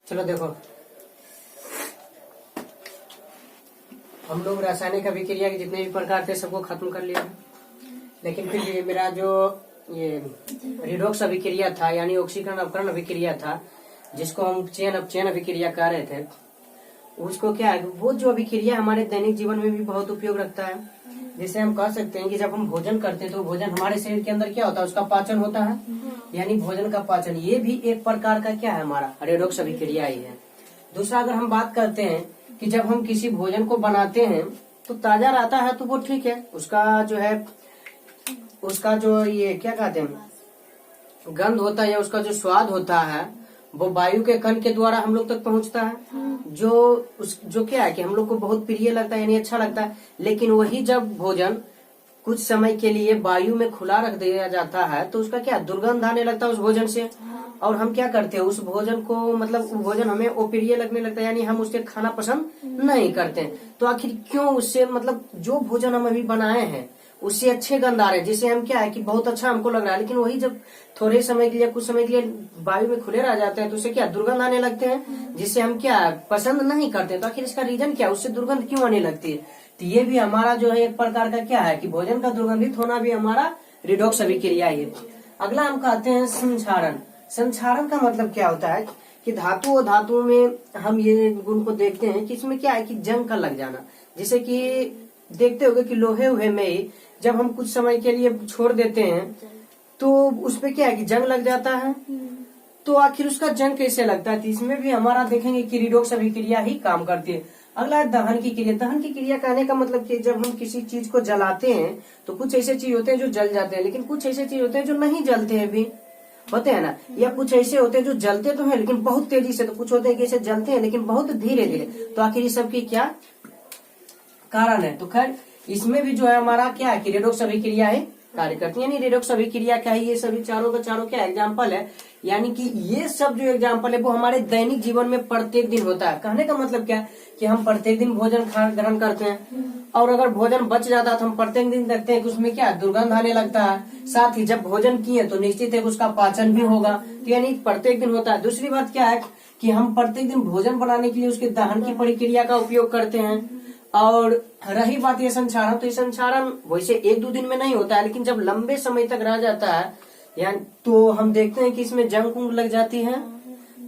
चलो देखो, हम लोग रासायनिक अभिक्रिया के जितने भी प्रकार थे सबको खत्म कर लिया, लेकिन फिर भी मेरा जो ये रिडॉक्स अभिक्रिया था यानी ऑक्सीकरण अपकरण अभिक्रिया था, जिसको हम चेन अपचयन अभिक्रिया कह रहे थे, उसको क्या है, वो जो अभिक्रिया हमारे दैनिक जीवन में भी बहुत उपयोग रखता है। जैसे हम कह सकते हैं कि जब हम भोजन करते हैं तो भोजन हमारे शरीर के अंदर क्या होता है, उसका पाचन होता है, यानी भोजन का पाचन, ये भी एक प्रकार का क्या है, हमारा रेडॉक्स अभिक्रिया ही है। दूसरा, अगर हम बात करते हैं कि जब हम किसी भोजन को बनाते हैं तो ताजा रहता है तो वो ठीक है, उसका जो है, उसका जो ये क्या कहते हैं, गंध होता है या उसका जो स्वाद होता है वो वायु के कण के द्वारा हम लोग तक पहुंचता है, जो क्या है कि हम लोग को बहुत प्रिय लगता है यानी अच्छा लगता है। लेकिन वही जब भोजन कुछ समय के लिए वायु में खुला रख दिया जाता है तो उसका क्या दुर्गंध आने लगता है उस भोजन से, और हम क्या करते हैं, उस भोजन को मतलब वो भोजन हमें अप्रिय लगने लगता है, यानी हम उससे खाना पसंद नहीं करते हैं। तो आखिर क्यों, उससे मतलब जो भोजन हम अभी बनाए हैं उससे अच्छे गंध आ रहे हैं, जिससे हम क्या है कि बहुत अच्छा हमको लग रहा है, लेकिन वही जब थोड़े समय के लिए, कुछ समय के लिए वायु में खुले रह जाते हैं तो उससे क्या दुर्गंध आने लगते हैं, जिससे हम क्या पसंद नहीं करते। तो आखिर इसका रीजन क्या है, उससे दुर्गंध क्यों आने लगती है? तो ये भी हमारा जो है एक प्रकार का क्या है कि भोजन का दुर्गंधित होना भी हमारा रिडॉक्स अभिक्रिया है। अगला हम कहते हैं संक्षारण। संक्षारण का मतलब क्या होता है कि धातु और धातु में हम ये गुण को देखते हैं कि इसमें क्या है कि जंग का लग जाना। जैसे कि देखते होंगे कि लोहे वोहे में जब हम कुछ समय के लिए छोड़ देते हैं तो उसपे क्या है कि जंग लग जाता है। तो आखिर उसका जंग कैसे लगता है, तो इसमें भी हमारा देखेंगे कि रिडॉक्स अभिक्रिया ही काम करती है। अगला है दहन की क्रिया। दहन की क्रिया कहने का मतलब कि जब हम किसी चीज को जलाते हैं तो कुछ ऐसे चीज होते हैं जो जल जाते हैं, लेकिन कुछ ऐसे चीज होते हैं जो नहीं जलते हैं भी, होते हैं ना, या कुछ ऐसे होते हैं जो जलते तो हैं लेकिन बहुत तेजी से, तो कुछ होते हैं कि ऐसे जलते हैं लेकिन बहुत धीरे धीरे। तो आखिर इस सब की क्या कारण है? तो खैर इसमें भी जो है हमारा क्या है कि रेडॉक्स अभिक्रिया है कार्य करती है, यानी रेडॉक्स अभिक्रिया क्या है, ये सभी चारों का चारों क्या एग्जाम्पल है, यानी कि ये सब जो एग्जाम्पल है वो हमारे दैनिक जीवन में प्रत्येक दिन होता है। कहने का मतलब क्या है कि हम प्रत्येक दिन भोजन ग्रहण करते हैं, और अगर भोजन बच जाता है तो हम प्रत्येक दिन देखते हैं कि उसमें क्या दुर्गंध आने लगता है। साथ ही जब भोजन किए तो निश्चित है उसका पाचन भी होगा, तो यानी प्रत्येक दिन होता है। दूसरी बात क्या है कि हम प्रत्येक दिन भोजन बनाने के लिए उसके दहन की प्रक्रिया का उपयोग करते हैं। और रही बात ये संक्षारण, तो ये संक्षारण वैसे एक दो दिन में नहीं होता है, लेकिन जब लंबे समय तक रह जाता है यानी तो हम देखते हैं कि इसमें जंग उंग लग जाती है।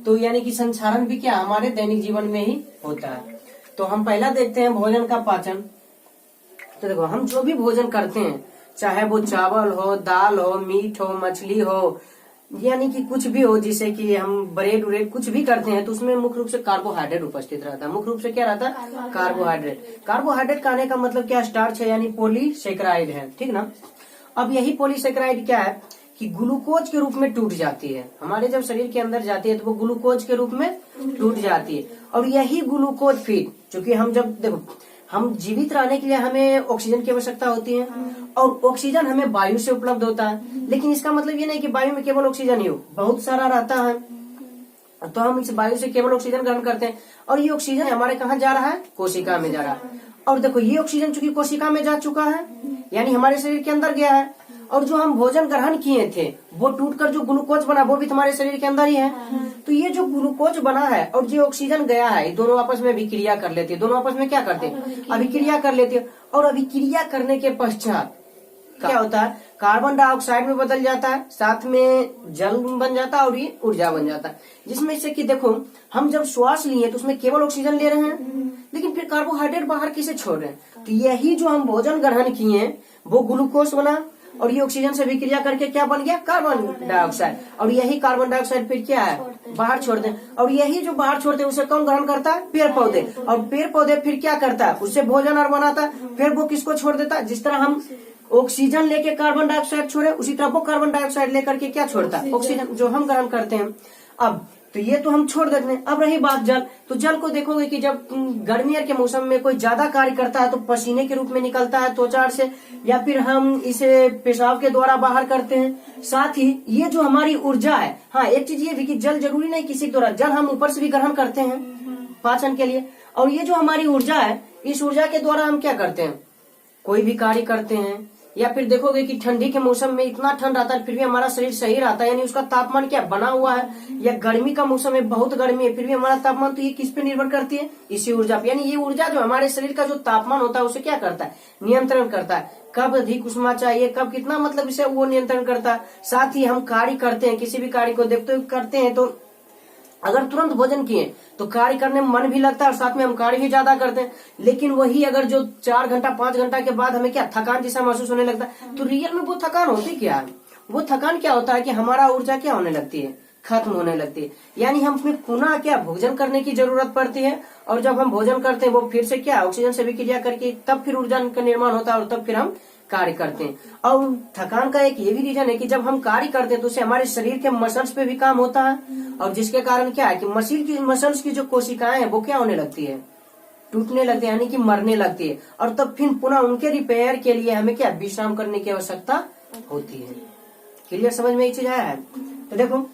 तो यानी कि संक्षारण भी क्या हमारे दैनिक जीवन में ही होता है। तो हम पहला देखते हैं भोजन का पाचन। तो देखो, हम जो भी भोजन करते हैं, चाहे वो चावल हो, दाल हो, मीट हो, मछली हो, यानी कि कुछ भी हो, जिसे कि हम ब्रेड व्रेड कुछ भी करते हैं तो उसमें मुख्य रूप से कार्बोहाइड्रेट उपस्थित रहता है। मुख्य रूप से क्या रहता है? कार्बोहाइड्रेट। कार्बोहाइड्रेट कहने का मतलब क्या, स्टार्च है यानी पॉलीसेकेराइड है, ठीक ना। अब यही पॉलीसेकेराइड क्या है कि ग्लूकोज के रूप में टूट जाती है, हमारे जब शरीर के अंदर जाती है तो वो ग्लूकोज के रूप में टूट जाती है। और यही ग्लूकोज फिर, क्योंकि हम जब देखो, हम जीवित रहने के लिए हमें ऑक्सीजन की आवश्यकता होती है, और ऑक्सीजन हमें वायु से उपलब्ध होता है, लेकिन इसका मतलब ये नहीं कि वायु में केवल ऑक्सीजन ही हो, बहुत सारा रहता है। तो हम इस वायु से केवल ऑक्सीजन ग्रहण करते हैं, और ये ऑक्सीजन हमारे कहाँ जा रहा है? कोशिका में जा रहा है। और देखो, ये ऑक्सीजन चूंकि कोशिका में जा चुका है यानी हमारे शरीर के अंदर गया है, और जो हम भोजन ग्रहण किए थे वो टूटकर जो ग्लूकोज बना वो भी हमारे शरीर के अंदर ही है। तो ये जो ग्लूकोज बना है और जो ऑक्सीजन गया है, दोनों आपस में अभिक्रिया कर लेते हैं। दोनों आपस में क्या करते हैं? अभिक्रिया कर लेते हैं। और अभिक्रिया करने के पश्चात क्या होता है? कार्बन डाइऑक्साइड में बदल जाता है, साथ में जल बन जाता है और ये ऊर्जा बन जाता है। जिसमें से कि देखो, हम जब श्वास लिए तो उसमें केवल ऑक्सीजन ले रहे हैं, लेकिन फिर कार्बोहाइड्रेट बाहर किसे छोड़ रहे हैं? तो यही जो हम भोजन ग्रहण किए वो ग्लूकोज बना, और ये ऑक्सीजन से अभिक्रिया करके क्या बन गया? Carbon dioxide. और यही कार्बन डाइऑक्साइड फिर क्या है? बाहर छोड़ते हैं। और यही जो बाहर छोड़ते हैं उसे कौन ग्रहण करता है? पेड़ पौधे। और पेड़ पौधे फिर क्या करता है? उससे भोजन और बनाता है। फिर वो किसको छोड़ देता है? जिस तरह हम ऑक्सीजन लेके कार्बन डाइऑक्साइड छोड़े, उसी तरह वो कार्बन डाइऑक्साइड लेकर के क्या छोड़ता है? ऑक्सीजन, जो हम ग्रहण करते हैं। अब तो ये तो हम छोड़ देते हैं। अब रही बात जल, तो जल को देखोगे कि जब गर्मियों के मौसम में कोई ज्यादा कार्य करता है तो पसीने के रूप में निकलता है त्वचा से, या फिर हम इसे पेशाब के द्वारा बाहर करते हैं। साथ ही ये जो हमारी ऊर्जा है, हाँ एक चीज ये भी कि जल जरूरी नहीं किसी के द्वारा, जल हम ऊपर से भी ग्रहण करते हैं पाचन के लिए। और ये जो हमारी ऊर्जा है, इस ऊर्जा के द्वारा हम क्या करते हैं? कोई भी कार्य करते हैं, या फिर देखोगे कि ठंडी के मौसम में इतना ठंड रहता है फिर भी हमारा शरीर सही रहता है, यानी उसका तापमान क्या बना हुआ है। या गर्मी का मौसम में बहुत गर्मी है फिर भी हमारा तापमान, तो ये किस पे निर्भर करती है, इसी ऊर्जा पे। यानी ये ऊर्जा जो हमारे शरीर का जो तापमान होता है उसे क्या करता है, नियंत्रण करता है। कब अधिक उष्मा चाहिए, कब कितना, मतलब इसे वो नियंत्रण करता है। साथ ही हम कार्य करते हैं, किसी भी कार्य को देखते करते हैं, तो अगर तुरंत भोजन किए तो कार्य करने में मन भी लगता है और साथ में हम कार्य भी ज्यादा करते हैं। लेकिन वही अगर जो 4 घंटा 5 घंटा के बाद हमें क्या थकान जैसा महसूस होने लगता है, तो रियल में वो थकान होती क्या है, वो थकान क्या होता है कि हमारा ऊर्जा क्या होने लगती है, खत्म होने लगती है। यानी हमें पुनः क्या भोजन करने की जरूरत पड़ती है, और जब हम भोजन करते हैं वो फिर से क्या ऑक्सीजन से विक्रिया करके तब फिर ऊर्जा का निर्माण होता है और तब फिर हम कार्य करते हैं। और थकान का एक ये भी रीजन है कि जब हम कार्य करते हैं तो उससे हमारे शरीर के मसल्स पे भी काम होता है, और जिसके कारण क्या है कि मसल्स की जो कोशिकाएं हैं वो क्या होने लगती है, टूटने लगती है, यानी कि मरने लगती है। और तब फिर पुनः उनके रिपेयर के लिए हमें क्या विश्राम करने की आवश्यकता होती है। क्लियर, समझ में एक चीज आया है। तो देखो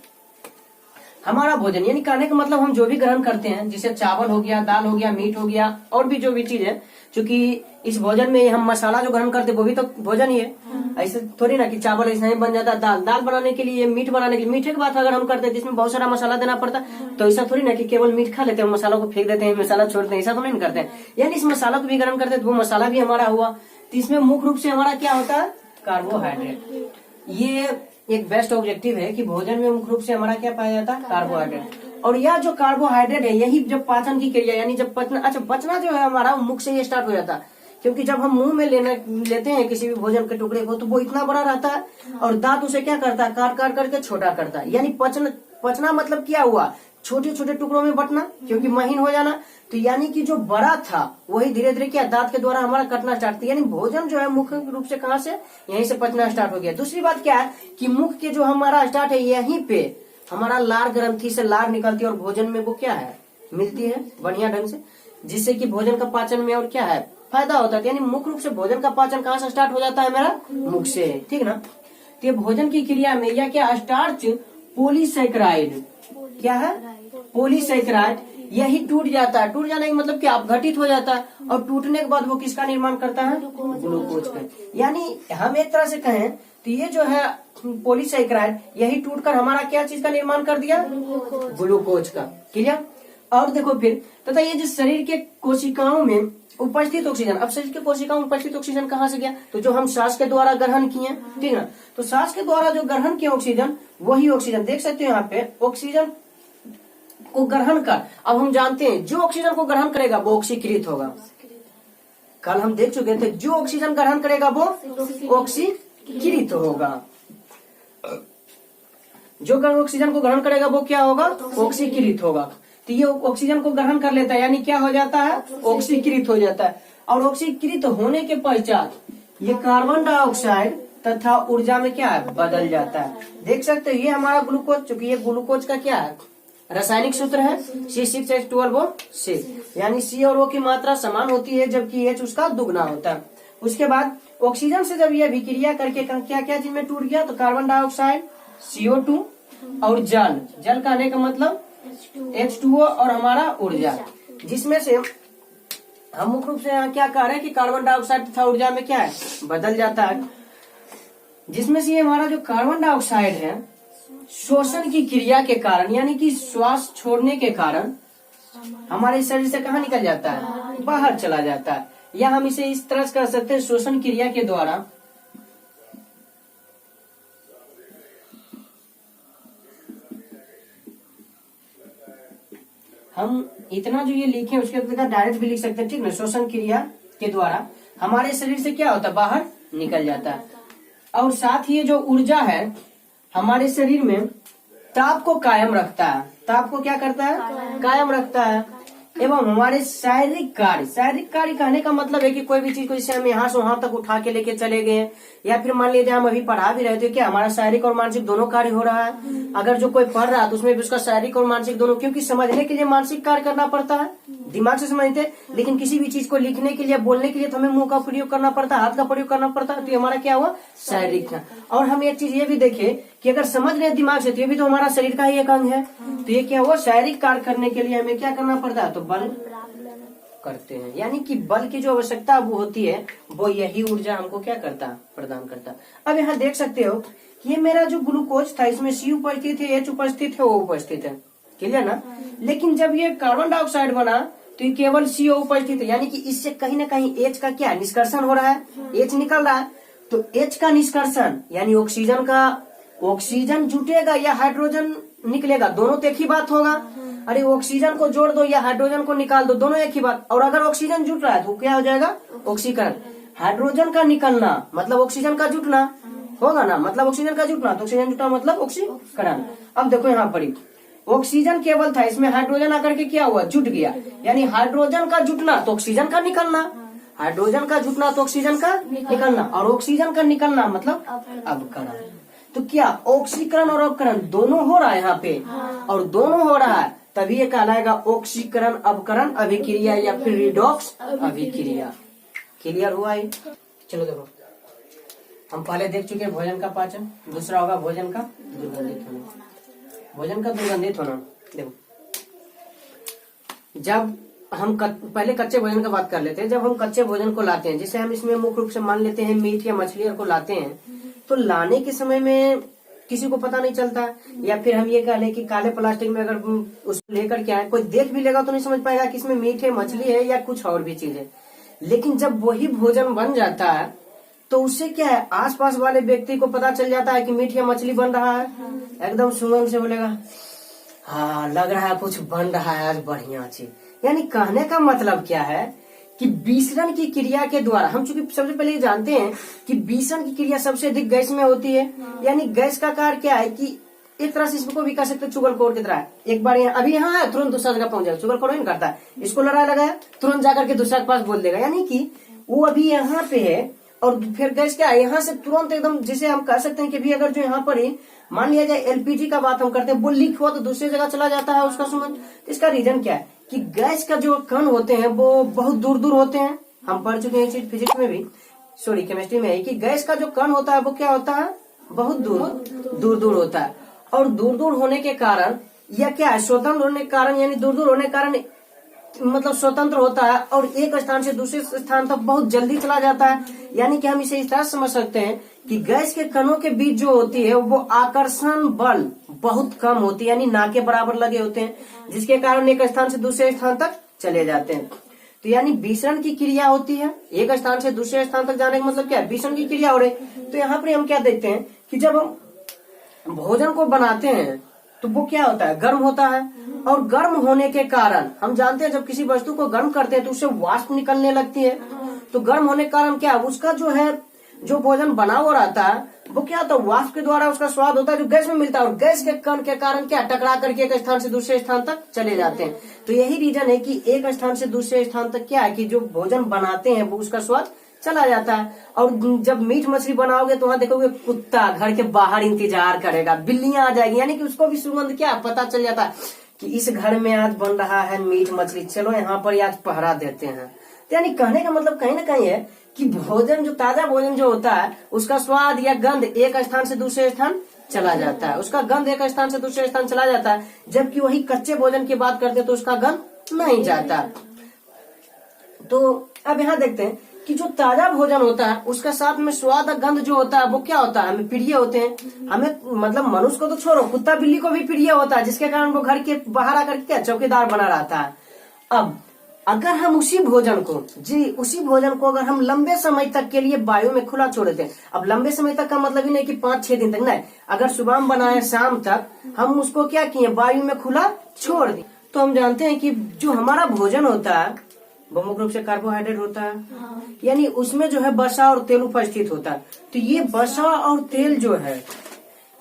हमारा भोजन यानी कहने का मतलब हम जो भी ग्रहण करते हैं, जैसे चावल हो गया, दाल हो गया, मीट हो गया, और भी जो भी चीज है, क्योंकि इस भोजन में हम मसाला जो ग्रहण करते हैं वो भी तो भोजन ही है। ऐसे थोड़ी ना कि चावल ऐसा ही बन जाता है, दाल बनाने के लिए, मीट बनाने के लिए, मीठे की बात अगर हम करते हैं जिसमें बहुत सारा मसाला देना पड़ता है, तो ऐसा थोड़ी ना कि केवल मीट खा लेते हैं, मसालों को फेंक देते हैं, मसाला छोड़ते हैं, ऐसा तो नहीं करते हैं। यानी इस मसाला को भी ग्रहण करते हैं तो वो मसाला भी हमारा हुआ। तो इसमें मुख्य रूप से हमारा क्या होता है, कार्बोहाइड्रेट। ये एक बेस्ट ऑब्जेक्टिव है कि भोजन में मुख्य रूप से हमारा क्या पाया जाता है, कार्बोहाइड्रेट। और यह जो कार्बोहाइड्रेट है यही जब पाचन की क्रिया, यानी जब पचना, अच्छा पचना जो है हमारा मुख से ये स्टार्ट हो जाता है। क्योंकि जब हम मुंह में लेते हैं किसी भी भोजन के टुकड़े को, तो वो इतना बड़ा रहता है और दांत उसे क्या करता है, काट काट करके छोटा करता है। यानी पचना मतलब क्या हुआ, छोटे छोटे टुकड़ों में बंटना, क्योंकि महीन हो जाना। तो यानी कि जो बड़ा था वही धीरे धीरे क्या दांत के द्वारा हमारा कटना स्टार्ट किया। यानी भोजन जो है मुख्य रूप से कहाँ से, यहीं से पचना स्टार्ट हो गया। दूसरी बात क्या है कि मुख के जो हमारा स्टार्ट है यहीं पे हमारा लार ग्रंथि से लार निकलती है और भोजन में वो क्या है, मिलती है बढ़िया ढंग से, जिससे कि भोजन का पाचन में और क्या है, फायदा होता है। यानी मुख्य रूप से भोजन का पाचन कहाँ से स्टार्ट हो जाता है, मेरा मुख से, ठीक ना। तो ये भोजन की क्रिया में यह क्या, स्टार्च पॉलीसैकेराइड, क्या है, पॉलीसैकेराइड, यही टूट जाता है। टूट जाने का मतलब क्या, अपघटित हो जाता है, और टूटने के बाद वो किसका निर्माण करता है, ग्लूकोज का। यानी हम एक तरह से कहें तो ये जो है पॉलीसैकेराइड यही टूटकर हमारा क्या चीज का निर्माण कर दिया, ग्लूकोज का। क्लियर। और देखो फिर तथा ये जो शरीर के कोशिकाओं में उपस्थित ऑक्सीजन, अब शरीर के कोशिकाओं में उपस्थित ऑक्सीजन कहाँ से गया, तो जो हम सांस के द्वारा ग्रहण किए, ठीक है। तो सांस के द्वारा जो ग्रहण किया ऑक्सीजन, वही ऑक्सीजन देख सकते हो यहाँ पे, ऑक्सीजन को ग्रहण कर, अब हम जानते हैं जो ऑक्सीजन को ग्रहण करेगा वो ऑक्सीकृत होगा। कल हम देख चुके थे जो ऑक्सीजन ग्रहण करेगा वो ऑक्सीकृत होगा, जो ऑक्सीजन को ग्रहण करेगा वो क्या होगा, ऑक्सीकृत होगा। तो ये ऑक्सीजन को ग्रहण कर लेता है, यानी क्या हो जाता है, ऑक्सीकृत हो जाता है। और ऑक्सीकृत होने के पश्चात ये कार्बन डाइऑक्साइड तथा ऊर्जा में क्या है, बदल जाता है। देख सकते हो ये हमारा ग्लूकोज, चूंकि ये ग्लूकोज का क्या है, रासायनिक सूत्र है C6H12O6, यानी C और O की मात्रा समान होती है जबकि H उसका दुगना होता है। उसके बाद ऑक्सीजन से जब ये विक्रिया करके क्या क्या चीज में टूट गया, तो कार्बन डाइऑक्साइड, CO2 और जल, जल कहने का मतलब H2O और हमारा ऊर्जा, जिसमें से हम मुख्य रूप से यहाँ क्या कह रहे हैं कि कार्बन डाइऑक्साइड तथा ऊर्जा में क्या है, बदल जाता है। जिसमें से ये हमारा जो कार्बन डाइऑक्साइड है शोषण की क्रिया के कारण, यानी कि श्वास छोड़ने के कारण हमारे शरीर से कहाँ निकल जाता है, बाहर चला जाता है। या हम इसे इस तरह से कर सकते हैं, श्वसन क्रिया के द्वारा हम इतना जो ये लिखे उसके अंदर डायरेक्ट भी लिख सकते हैं, ठीक ना। श्वसन क्रिया के द्वारा हमारे शरीर से क्या होता है, बाहर निकल जाता है। और साथ ही ये जो ऊर्जा है हमारे शरीर में ताप को कायम रखता है, ताप को क्या करता है, कायम रखता है। एवं हमारे शारीरिक कार्य कहने का मतलब है कि कोई भी चीज को जैसे हम यहाँ से वहां तक उठा के लेके चले गए, या फिर मान लीजिए हम अभी पढ़ा भी रहे थे, क्या हमारा शारीरिक और मानसिक दोनों कार्य हो रहा है। अगर जो कोई पढ़ रहा है तो उसमें भी उसका शारीरिक और मानसिक दोनों, क्योंकि समझने के लिए मानसिक कार्य करना पड़ता है, दिमाग से समझते, लेकिन किसी भी चीज को लिखने के लिए, बोलने के लिए तो हमें मुंह का प्रयोग करना पड़ता है, हाथ का प्रयोग करना पड़ता है। तो हमारा क्या हुआ, शारीरिक था। और हम एक चीज ये भी देखे कि अगर समझ रहे दिमाग से तो ये भी तो हमारा शरीर का ही एक अंग है। तो ये क्या हुआ, शारीरिक कार्य करने के लिए हमें क्या करना पड़ता है, तो बल करते हैं। यानी कि बल की जो आवश्यकता वो होती है वो यही ऊर्जा हमको क्या करता, प्रदान करता। अब यहाँ देख सकते हो कि ये मेरा जो ग्लूकोज था इसमें C उपस्थित है, H उपस्थित है, O उपस्थित है, क्लियर ना। लेकिन जब ये कार्बन डाइऑक्साइड बना तो ये केवल CO उपस्थित है, यानी कि इससे कहीं ना कहीं H का क्या निष्कर्षण हो रहा है, H निकल रहा है। तो H का निष्कर्षण यानी ऑक्सीजन जुटेगा या हाइड्रोजन निकलेगा, दोनों तो एक ही बात होगा। अरे ऑक्सीजन को जोड़ दो या हाइड्रोजन को निकाल दो, दोनों एक ही बात। और अगर ऑक्सीजन जुट रहा है तो क्या हो जाएगा, ऑक्सीकरण। हाइड्रोजन का निकलना मतलब ऑक्सीजन का जुटना होगा ना, मतलब ऑक्सीजन का जुटना, तो ऑक्सीजन जुटना मतलब ऑक्सीकरण। अब देखो यहाँ पर ऑक्सीजन केवल था, इसमें हाइड्रोजन आकर के क्या हुआ, जुट गया। यानी हाइड्रोजन का जुटना तो ऑक्सीजन का निकलना, हाइड्रोजन का जुटना तो ऑक्सीजन का निकलना, और ऑक्सीजन का निकलना मतलब अवकरण। तो क्या ऑक्सीकरण और अवकरण दोनों हो रहा है यहाँ पे, और दोनों हो रहा है तभी ये कहलाएगा ऑक्सीकरण अवकरण अभिक्रिया या फिर रिडॉक्स अभिक्रिया। क्लियर हुआ ये। चलो देखो, हम पहले देख चुके हैं भोजन का पाचन, दूसरा होगा भोजन का दुर्गंधित होना। भोजन का दुर्गंधित होना, देखो जब हम पहले कच्चे भोजन का बात कर लेते हैं। जब हम कच्चे भोजन को लाते हैं, जिसे हम इसमें मुख्य रूप से मान लेते हैं मीट या मछली को लाते हैं, तो लाने के समय में किसी को पता नहीं चलता, या फिर हम ये कह लें कि काले प्लास्टिक में अगर उसको लेकर के आए, कोई देख भी लेगा तो नहीं समझ पाएगा कि इसमें मीट है, मछली है या कुछ और भी चीज है। लेकिन जब वही भोजन बन जाता है तो उससे क्या है, आसपास वाले व्यक्ति को पता चल जाता है कि मीट या मछली बन रहा है। एकदम सुगंध से बोलेगा, हाँ लग रहा है कुछ बन रहा है आज बढ़िया चीज। यानी कहने का मतलब क्या है कि विसरण की क्रिया के द्वारा, हम चूंकि सबसे पहले ये जानते हैं कि विसरण की क्रिया सबसे अधिक गैस में होती है। यानी गैस का कार्य क्या है कि एक तरह से इसको भी कह सकते हैं चुगलखोर की तरह। एक बार अभी यहाँ है, तुरंत दूसरा जगह पहुंच जाएगा, चुगलखोर नहीं करता है, इसको लड़ाई लगाया तुरंत जाकर के दूसरा के पास बोल देगा। यानी कि वो अभी यहाँ पे है और फिर गैस क्या है, यहाँ से तुरंत एकदम, जिसे हम कह सकते हैं कि भी अगर जो यहाँ पर ही मान लिया जाए एलपीजी का बात हम करते हैं, वो लीक हुआ तो दूसरी जगह चला जाता है उसका सुगंध। इसका रीजन क्या है कि गैस का जो कण होते हैं वो बहुत दूर दूर होते हैं। हम पढ़ चुके हैं चीज फिजिक्स में भी, सॉरी केमिस्ट्री में, कि गैस का जो कण होता है वो क्या होता है, बहुत दूर दूर होता है। और दूर दूर होने के कारण या क्या है, स्वतंत्र होने के कारण, यानी दूर दूर होने के कारण मतलब स्वतंत्र होता है और एक स्थान से दूसरे स्थान तक बहुत जल्दी चला जाता है। यानी कि हम इसे इस तरह समझ सकते हैं कि गैस के कणों के बीच जो होती है वो आकर्षण बल बहुत कम होती है, यानी ना के बराबर लगे होते हैं, जिसके कारण एक स्थान से दूसरे स्थान तक चले जाते हैं। तो यानी विसरण की क्रिया होती है, एक स्थान से दूसरे स्थान तक जाने का मतलब क्या है, विसरण की क्रिया हो रही। तो यहाँ पर हम क्या देखते हैं कि जब हम भोजन को बनाते हैं तो वो क्या होता है, गर्म होता है, और गर्म होने के कारण हम जानते हैं जब किसी वस्तु को गर्म करते हैं तो उससे वाष्प निकलने लगती है। तो गर्म होने के कारण क्या, उसका जो है जो भोजन बना हुआ रहता है वो क्या होता है, वाष्प के द्वारा उसका स्वाद होता है जो गैस में मिलता है, और गैस के कण के कारण क्या टकरा करके एक स्थान से दूसरे स्थान तक चले जाते हैं। तो यही रीजन है कि एक स्थान से दूसरे स्थान तक क्या है कि जो भोजन बनाते हैं वो उसका स्वाद चला जाता है। और जब मीट मछली बनाओगे तो वहाँ देखोगे कुत्ता घर के बाहर इंतजार करेगा, बिल्लियां आ जाएगी, यानी कि उसको भी सुगंध क्या पता चल जाता है कि इस घर में आज बन रहा है मीट मछली, चलो यहाँ पर आज पहरा देते हैं। तो यानी कहने का मतलब कहीं ना कहीं है कि भोजन जो ताजा भोजन जो होता है उसका स्वाद या गंध एक स्थान से दूसरे स्थान चला जाता है, उसका गंध एक स्थान से दूसरे स्थान चला जाता है। जबकि वही कच्चे भोजन की बात करते हैं तो उसका गंध नहीं जाता। तो अब यहाँ देखते हैं कि जो ताजा भोजन होता है उसका साथ में स्वाद और गंध जो होता है वो क्या होता है, हमें प्रिय होते हैं। हमें मतलब मनुष्य को तो छोड़ो, कुत्ता बिल्ली को भी प्रिय होता है, जिसके कारण वो घर के बाहर आकर के चौकीदार बना रहता है। अब अगर हम उसी भोजन को अगर हम लंबे समय तक के लिए वायु में खुला छोड़ देते हैं, अब लंबे समय तक का मतलब ही नहीं कि 5-6 दिन तक, नहीं, अगर सुबह हम बनाए शाम तक हम उसको क्या किए, वायु में खुला छोड़ दिए, तो हम जानते हैं कि जो हमारा भोजन होता है वो मुख्य रूप से कार्बोहाइड्रेट होता है। यानी उसमें जो है वसा और तेल उपस्थित होता है। तो ये वसा और तेल जो है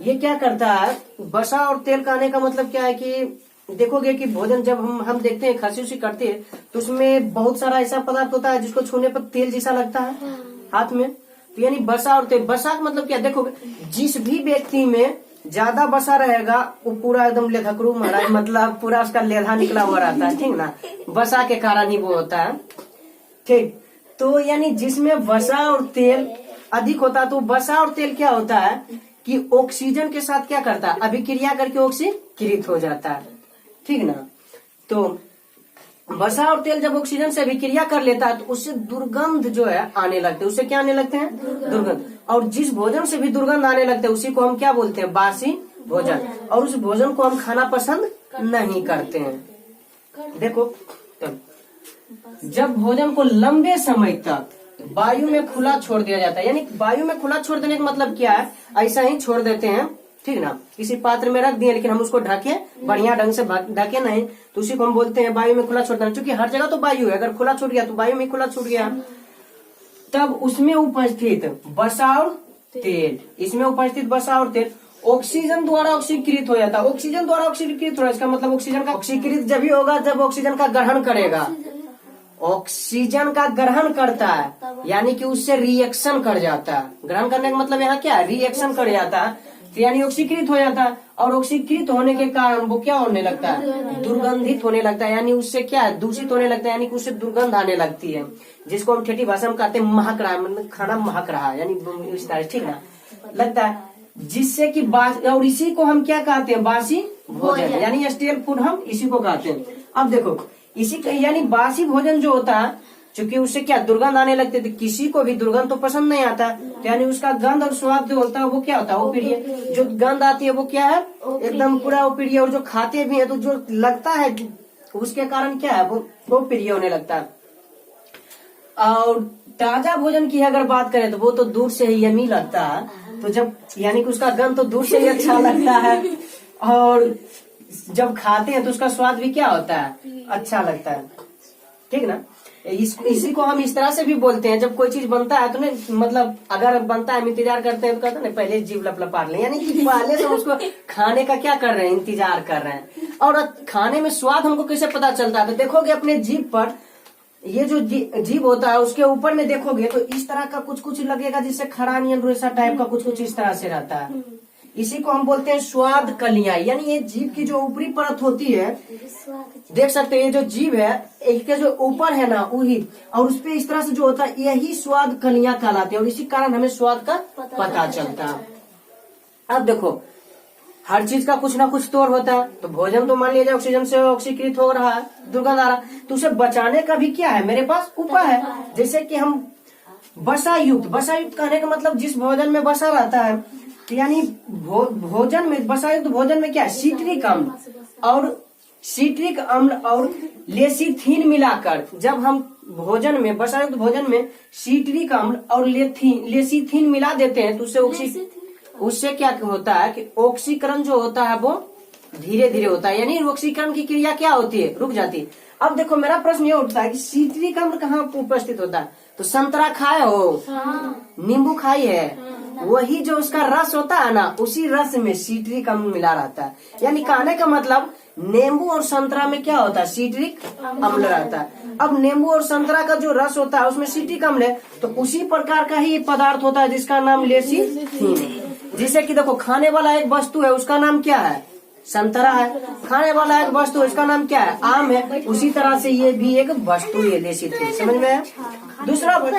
ये क्या करता है, वसा और तेल का आने का मतलब क्या है कि देखोगे कि भोजन जब हम देखते हैं खांसी उसी करते हैं तो उसमें बहुत सारा ऐसा पदार्थ होता है जिसको छूने पर तेल जैसा लगता है हाथ में। तो यानी वसा और तेल, वसा का मतलब क्या, देखोगे जिस भी व्यक्ति में ज्यादा वसा रहेगा वो पूरा एकदम लेधकरू महाराज, मतलब पूरा उसका लेधा निकला हुआ रहता है, ठीक ना, वसा के कारण ही वो होता है, ठीक। तो यानी जिसमें वसा और तेल अधिक होता है, तो वसा और तेल क्या होता है कि ऑक्सीजन के साथ क्या करता है, अभिक्रिया करके ऑक्सीकृत हो जाता है, ठीक ना। तो वसा और तेल जब ऑक्सीजन से अभिक्रिया कर लेता है तो उससे दुर्गंध जो है आने लगते हैं। उससे क्या आने लगते हैं? दुर्गंध। और जिस भोजन से भी दुर्गंध आने लगते हैं उसी को हम क्या बोलते हैं? बासी भोजन। और उस भोजन को हम खाना पसंद नहीं करते हैं। देखो, तब जब भोजन को लंबे समय तक वायु में खुला छोड़ दिया जाता है, यानी वायु में खुला छोड़ देने का मतलब क्या है? ऐसा ही छोड़ देते हैं, ठीक ना, किसी पात्र में रख दिए लेकिन हम उसको ढके बढ़िया ढंग से ढके नहीं, तो उसी को हम बोलते हैं वायु में खुला छोड़ देना। क्योंकि हर जगह तो वायु है, अगर खुला छूट गया तो वायु में खुला छूट गया। तब उसमें उपस्थित वसा और तेल, इसमें उपस्थित वसा और तेल ऑक्सीजन द्वारा ऑक्सीकृत हो जाता है। ऑक्सीजन द्वारा ऑक्सीकृत हो, इसका मतलब ऑक्सीजन का ऑक्सीकृत जब भी होगा जब ऑक्सीजन का ग्रहण करेगा। ऑक्सीजन का ग्रहण करता है यानी कि उससे रिएक्शन कर जाता है। ग्रहण करने का मतलब यहाँ क्या है? रिएक्शन कर जाता है, तो यानी ऑक्सीकृत हो जाता है। और ऑक्सीकृत होने के कारण वो क्या होने लगता है? दुर्गंधित होने लगता है, यानी उससे क्या है? दूषित होने लगता है, यानी कि उससे दुर्गंध आने लगती है, जिसको हम ठेठी भाषा में कहते हैं महक रहा है, मतलब खाना महक रहा है, यानी इस तरह, ठीक ना लगता है, जिससे कि और इसी को हम क्या कहते हैं? बासी भोजन, यानी स्टेल फूड हम इसी को कहते हैं। अब देखो, इसी यानी बासी भोजन जो होता है, क्योंकि उससे क्या दुर्गंध आने लगते थे, किसी को भी दुर्गंध तो पसंद नहीं आता, तो यानी उसका गंध और स्वाद जो होता है वो क्या होता है? अप्रिय। जो गंध आती है वो क्या है? एकदम पूरा अप्रिय। और जो खाते भी है तो जो लगता है उसके कारण क्या है? वो प्रिय होने लगता है। और ताजा भोजन की अगर बात करें तो वो तो दूर से ही यमी लगता है, तो जब यानी कि उसका गंध तो दूर से ही अच्छा लगता है, और जब खाते हैं तो उसका स्वाद भी क्या होता है? अच्छा लगता है, ठीक ना। इसी को हम इस तरह से भी बोलते हैं, जब कोई चीज बनता है तो नहीं, मतलब अगर बनता है हम इंतजार करते हैं तो कहते हैं पहले जीभ लपलपाट ले, यानी कि पहले से उसको खाने का क्या कर रहे हैं? इंतजार कर रहे हैं। और खाने में स्वाद हमको कैसे पता चलता है? तो देखोगे अपने जीभ पर, ये जो जीभ होता है उसके ऊपर में देखोगे तो इस तरह का कुछ कुछ लगेगा, जिससे खड़ा नियन रेशा टाइप का कुछ कुछ इस तरह से रहता है। इसी को हम बोलते हैं स्वाद कलियां, यानी ये जीभ की जो ऊपरी परत होती है, देख सकते हैं ये जो जीभ है इसके जो ऊपर है ना वही, और उस पे इस तरह से जो होता है यही स्वाद कलियां कहलाते हैं, और इसी कारण हमें स्वाद का पता चलता है। अब देखो, हर चीज का कुछ ना कुछ तोड़ होता है, तो भोजन तो मान लीजिए ऑक्सीजन से ऑक्सीकृत हो रहा है, दुर्गंध आ रहा, तो उसे बचाने का भी क्या है? मेरे पास उपाय है। जैसे कि हम वसा युक्त कहने का मतलब जिस भोजन में वसा रहता है, यानी भोजन में वसा युक्त भोजन में क्या है? सिट्रिक अम्ल और लेसिथिन मिलाकर, जब हम भोजन में वसा युक्त भोजन में सिट्रिक अम्ल और लेसिथिन मिला देते हैं तो उससे क्या होता है कि ऑक्सीकरण जो होता है वो धीरे धीरे होता है, यानी ऑक्सीकरण की क्रिया क्या होती है? रुक जाती है। अब देखो, मेरा प्रश्न ये उठता है कि सिट्रिक अम्ल कहाँ उपस्थित होता है? तो संतरा खाए हो, नींबू खाई है, वही जो उसका रस होता है ना, उसी रस में सिट्रिक अम्ल मिला रहता है। यानी कहने का मतलब नींबू और संतरा में क्या होता है? सिट्रिक अम्ल रहता है। अब नींबू और संतरा का जो रस होता है उसमें सिट्रिक अम्ल है, तो उसी प्रकार का ही पदार्थ होता है जिसका नाम लेसिथिन। जिसे कि देखो, खाने वाला एक वस्तु है उसका नाम क्या है? संतरा है। खाने वाला एक वस्तु इसका नाम क्या है? आम है। उसी तरह से ये भी एक वस्तु है, लेसिथिन। समझ में है? दूसरा बात,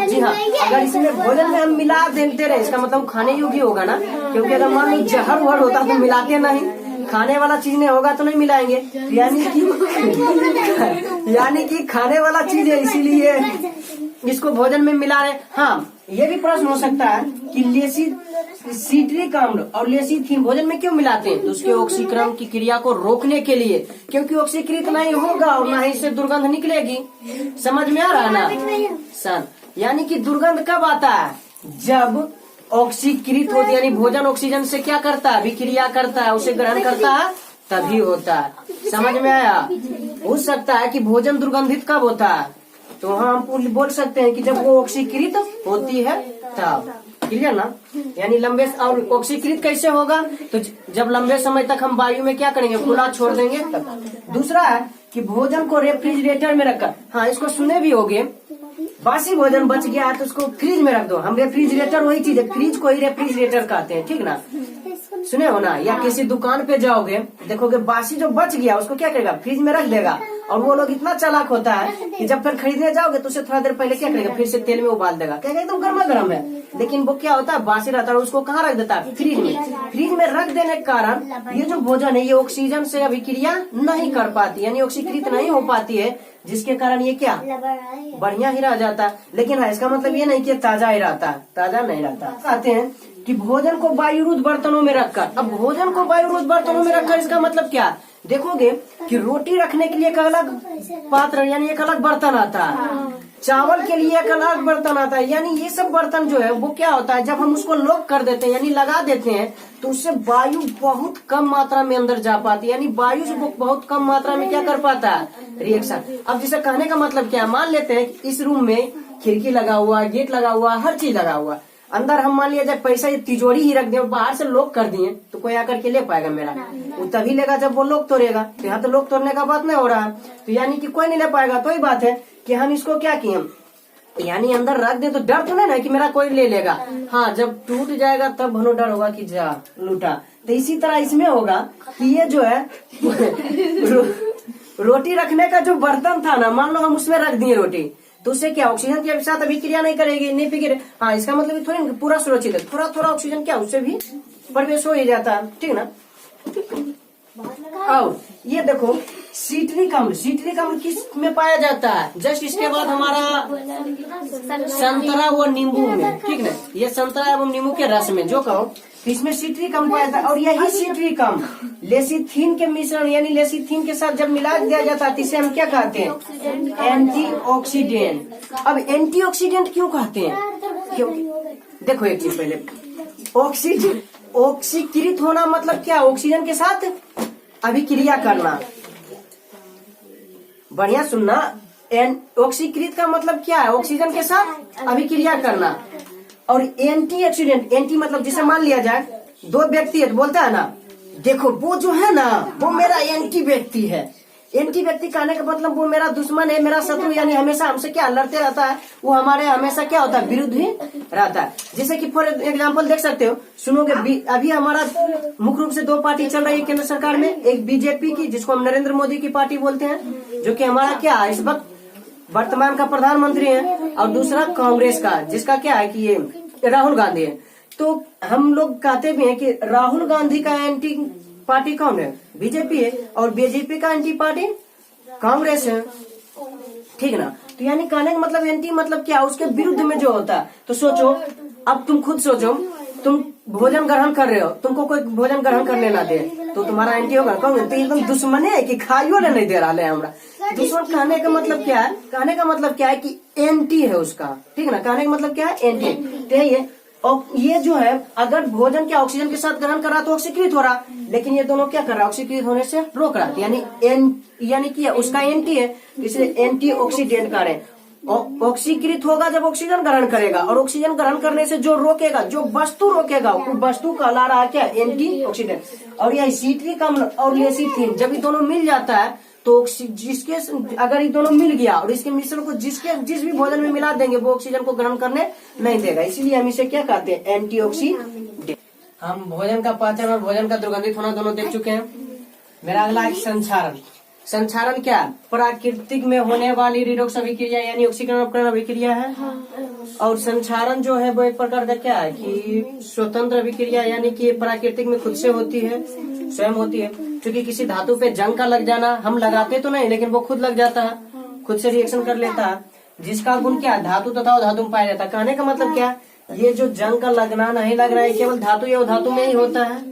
जी हाँ, अगर इसमें भोजन में हम मिला देते रहे, इसका मतलब खाने योग्य होगा ना, क्योंकि अगर मान लो जहर वहर होता तो मिलाते नहीं, खाने वाला चीज नहीं होगा तो नहीं मिलाएंगे, यानी कि खाने वाला चीज है इसीलिए इसको भोजन में मिला रहे। हाँ, ये भी प्रश्न हो सकता है कि सिट्रिक अम्ल और लेसिथिन भोजन में क्यों मिलाते हैं? तो उसके ऑक्सीकरण की क्रिया को रोकने के लिए, क्योंकि ऑक्सीकृत नहीं होगा और ना ही इससे दुर्गंध निकलेगी। समझ में आ रहा है ना सन? यानी कि दुर्गंध कब आता है? जब ऑक्सीकृत होती, यानी भोजन ऑक्सीजन से क्या करता है? विक्रिया करता है, उसे ग्रहण करता है, तभी होता है। समझ में आया? हो सकता है कि भोजन दुर्गंधित कब होता है? तो हम बोल सकते हैं कि जब वो ऑक्सीकृत होती है तब। क्लियर ना? यानी लंबे, और ऑक्सीकृत कैसे होगा? तो जब लंबे समय तक हम वायु में क्या करेंगे? खुला छोड़ देंगे तब। दूसरा है कि भोजन को रेफ्रिजरेटर में रखकर, हाँ इसको सुने भी होगे, बासी भोजन बच गया है तो उसको फ्रिज में रख दो। हम रेफ्रिजरेटर वही चीज है, फ्रिज को ही रेफ्रिजरेटर कहते हैं, ठीक ना? सुने हो ना? या किसी दुकान पे जाओगे, देखोगे बासी जो बच गया उसको क्या करेगा? फ्रिज में रख देगा। और वो लोग इतना चालाक होता है कि जब फिर खरीदने जाओगे तो उसे थोड़ा देर पहले क्या करेगा? फिर से तेल में उबाल देगा, कहेगा एकदम गर्मा गर्म है, लेकिन वो क्या होता है? बासी रहता है, उसको कहाँ रख देता है? फ्रिज में। फ्रिज में रख देने के कारण ये जो भोजन है ये ऑक्सीजन से अभिक्रिया नहीं कर पाती, यानी ऑक्सीकृत नहीं हो पाती है, जिसके कारण ये क्या बढ़िया ही रह जाता है। लेकिन हाँ, इसका मतलब ये नहीं कि ताजा ही रहता, ताजा नहीं रहता। कहते हैं कि भोजन को वायुरुद्ध बर्तनों में रखकर, अब भोजन को वायुरुद्ध बर्तनों में रखकर इसका मतलब क्या, देखोगे कि रोटी रखने के लिए एक अलग पात्र यानी एक अलग बर्तन आता है, चावल के लिए एक अलग बर्तन आता है, यानी ये सब बर्तन जो है वो क्या होता है, जब हम उसको लॉक कर देते हैं यानी लगा देते हैं तो उससे वायु बहुत कम मात्रा में अंदर जा पाती है, यानी वायु से बहुत कम मात्रा में क्या कर पाता है, रिएक्शन। अब जिसे कहने का मतलब क्या, मान लेते हैं कि इस रूम में खिड़की लगा हुआ, गेट लगा हुआ, हर चीज लगा हुआ, अंदर हम मान लिया जाए पैसा ये तिजोरी ही रख दिए, बाहर से लॉक कर दिए तो कोई आकर के ले पाएगा मेरा, वो तभी लेगा जब वो लॉक तोड़ेगा। तो यहाँ तो लॉक तोड़ने का बात नहीं हो रहा है, तो यानी कि कोई नहीं ले पाएगा। तो ही बात है कि हम इसको क्या किए, यानी अंदर रख दे तो डर तो नहीं ना कि मेरा कोई ले लेगा, हाँ जब टूट जाएगा तब भनो डर होगा कि जा लूटा। तो इसी तरह इसमें होगा कि ये जो है रोटी रखने का जो बर्तन था ना, मान लो हम उसमें रख दिए रोटी, तो उससे क्या ऑक्सीजन के साथ अभिक्रिया नहीं करेगी, नहीं पिघले। हाँ, इसका मतलब थोड़ी पूरा सुरक्षित है, थोड़ा थोड़ा ऑक्सीजन क्या उससे भी प्रवेश हो ही जाता है, ठीक ना। और ये देखो सिट्रिक अम्ल किस में पाया जाता है, जस्ट इसके बाद हमारा संतरा व नींबू में, ठीक ना, ये संतरा एवं नींबू के रस में जो कहो, इसमें सिट्रिक अम्ल पाया जाता है। और यही सिट्रिक अम्ल लेसिथिन के मिश्रण यानी लेसिथिन के साथ जब मिला दिया जाता है, इसे हम क्या कहते हैं, एंटीऑक्सीडेंट। अब एंटीऑक्सीडेंट क्यों कहते हैं, क्योंकि देखो एक चीज पहले, ऑक्सीकृत होना मतलब क्या, ऑक्सीजन के साथ अभिक्रिया करना, बढ़िया सुनना, ऑक्सीकृत का मतलब क्या है, ऑक्सीजन के साथ अभिक्रिया करना। और एंटीऑक्सीडेंट, एंटी मतलब जिसे मान लिया जाए दो व्यक्ति है तो बोलता है ना, देखो वो जो है ना वो मेरा एंटी व्यक्ति है, एंटी व्यक्ति कहने का मतलब वो मेरा दुश्मन है, मेरा शत्रु, यानी हमेशा हमसे क्या लड़ते रहता है, वो हमारे हमेशा क्या होता है, विरुद्ध ही रहता है। जैसे कि फॉर एग्जांपल देख सकते हो, सुनोगे अभी हमारा मुख्य रूप से दो पार्टी चल रही है केंद्र सरकार में, एक बीजेपी की जिसको हम नरेंद्र मोदी की पार्टी बोलते हैं, जो कि हमारा क्या इस वक्त वर्तमान का प्रधानमंत्री है, और दूसरा कांग्रेस का जिसका क्या है कि ये राहुल गांधी है। तो हम लोग कहते भी हैं कि राहुल गांधी का एंटी पार्टी कौन है, बीजेपी है, और बीजेपी का एंटी पार्टी कांग्रेस है, ठीक ना। तो यानी कहने का मतलब एंटी मतलब क्या, उसके विरुद्ध में जो होता है। तो सोचो, अब तुम खुद सोचो, तुम भोजन ग्रहण कर रहे हो, तुमको कोई भोजन ग्रहण करने ना दे तो तुम्हारा एंटी होगा, कौन तो एकदम दुश्मन है कि खाइयो नहीं दे रहा है हमरा। दुश्मन कहने का मतलब क्या है, कहने का मतलब क्या है कि एंटी है उसका, ठीक है ना, कहने का मतलब क्या है, एंटी। तो ये और ये जो है अगर भोजन क्या ऑक्सीजन के साथ ग्रहण कर रहा तो ऑक्सीकृत हो रहा, लेकिन ये दोनों क्या कर रहा है, ऑक्सीकृत होने से रोक रहा है, यानी कि उसका एंटी है, इसलिए एंटी ऑक्सीडेंट का है। ऑक्सीकृत होगा जब ऑक्सीजन ग्रहण करेगा, और ऑक्सीजन ग्रहण करने से जो रोकेगा, जो वस्तु रोकेगा, वो वस्तु कहला रहा है क्या, एंटी ऑक्सीडेंट। और यह सिट्रिक अम्ल और लेसिथिन जब ये दोनों मिल जाता है तो जिसके अगर ये दोनों मिल गया और इसके मिश्रण को जिस भी भोजन में मिला देंगे वो ऑक्सीजन को ग्रहण करने नहीं देगा, इसीलिए हम इसे क्या कहते हैं, एंटीऑक्सीडेंट। हम भोजन का पाचन और भोजन का दुर्गंधित होना दोनों देख चुके हैं। मेरा अगला है संक्षारण। संक्षारण क्या, प्राकृतिक में होने वाली रिडॉक्स अभिक्रिया यानी ऑक्सीकरण अपकरण अभिक्रिया है। और संक्षारण जो है वो एक प्रकार का क्या है कि स्वतंत्र अभिक्रिया, यानी कि प्राकृतिक में खुद से होती है, स्वयं होती है। क्योंकि किसी धातु पे जंग का लग जाना, हम लगाते तो नहीं लेकिन वो खुद लग जाता है, खुद से रिएक्शन कर लेता है, जिसका गुण क्या, धातु तथा धातु में पाया जाता है। कहने का मतलब क्या, ये जो जंग का लगना नहीं लग रहा है केवल धातु या धातु में ही होता है।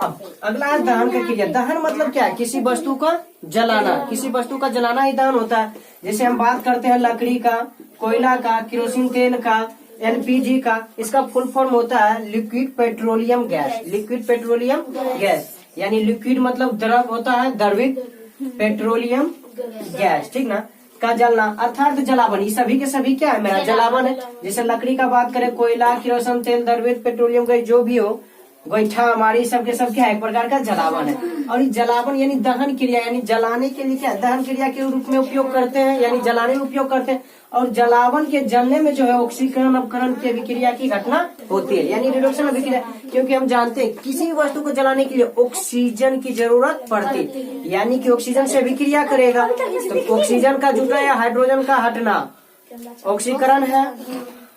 अब अगला है दहन का क्रिया। दहन मतलब क्या है, किसी वस्तु का जलाना, किसी वस्तु का जलाना ही दहन होता है। जैसे हम बात करते हैं लकड़ी का, कोयला का, केरोसिन तेल का, एलपीजी का, इसका फुल फॉर्म होता है liquid petroleum gas. Liquid petroleum gas यानी लिक्विड मतलब द्रव होता है, द्रवित पेट्रोलियम गैस, ठीक ना, का जलना अर्थात जलावन। ये सभी के सभी क्या है, मेरा जलावन है। जैसे लकड़ी का बात करें, कोयला, केरोसिन तेल, द्रवित पेट्रोलियम गैस जो भी हो, गोईठा हमारी सबके सब क्या है, एक प्रकार का जलावन है। और जलावन यानी दहन क्रिया, यानी जलाने के लिए क्या दहन क्रिया के रूप में उपयोग करते हैं, यानी जलाने में उपयोग करते हैं। और जलावन के जलने में जो है ऑक्सीकरण अपकरण की अभिक्रिया की घटना होती है, यानी रिडक्शन अभिक्रिया। क्योंकि हम जानते हैं किसी वस्तु को जलाने के लिए ऑक्सीजन की जरूरत पड़ती, यानी कि ऑक्सीजन से अभिक्रिया करेगा तो ऑक्सीजन का जुटना या हाइड्रोजन का हटना ऑक्सीकरण है।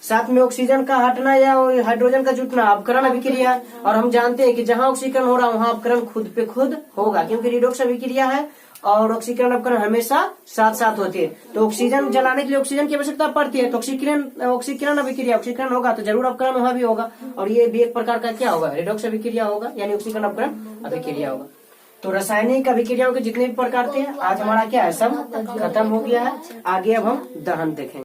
साथ में ऑक्सीजन का हटना या हाइड्रोजन का जुटना अपकरण अभिक्रिया। और हम जानते हैं कि जहाँ ऑक्सीकरण हो रहा है वहाँ अपकरण खुद पे खुद होगा, क्योंकि रिडॉक्स अभिक्रिया है और ऑक्सीकरण अपकरण हमेशा साथ साथ होती है। तो ऑक्सीजन जलाने के लिए ऑक्सीजन की आवश्यकता पड़ती है, तो ऑक्सीकरण अभिक्रिया ऑक्सीकरण होगा तो जरूर अपकरण वहाँ भी होगा, और ये भी एक प्रकार का क्या होगा, रिडॉक्स अभिक्रिया होगा, यानी ऑक्सीकरण अपकरण अभिक्रिया होगा। तो रासायनिक अभिक्रियाओं के जितने भी प्रकार थे आज हमारा क्या है सब खत्म हो गया है। आगे अब हम दहन देखेंगे।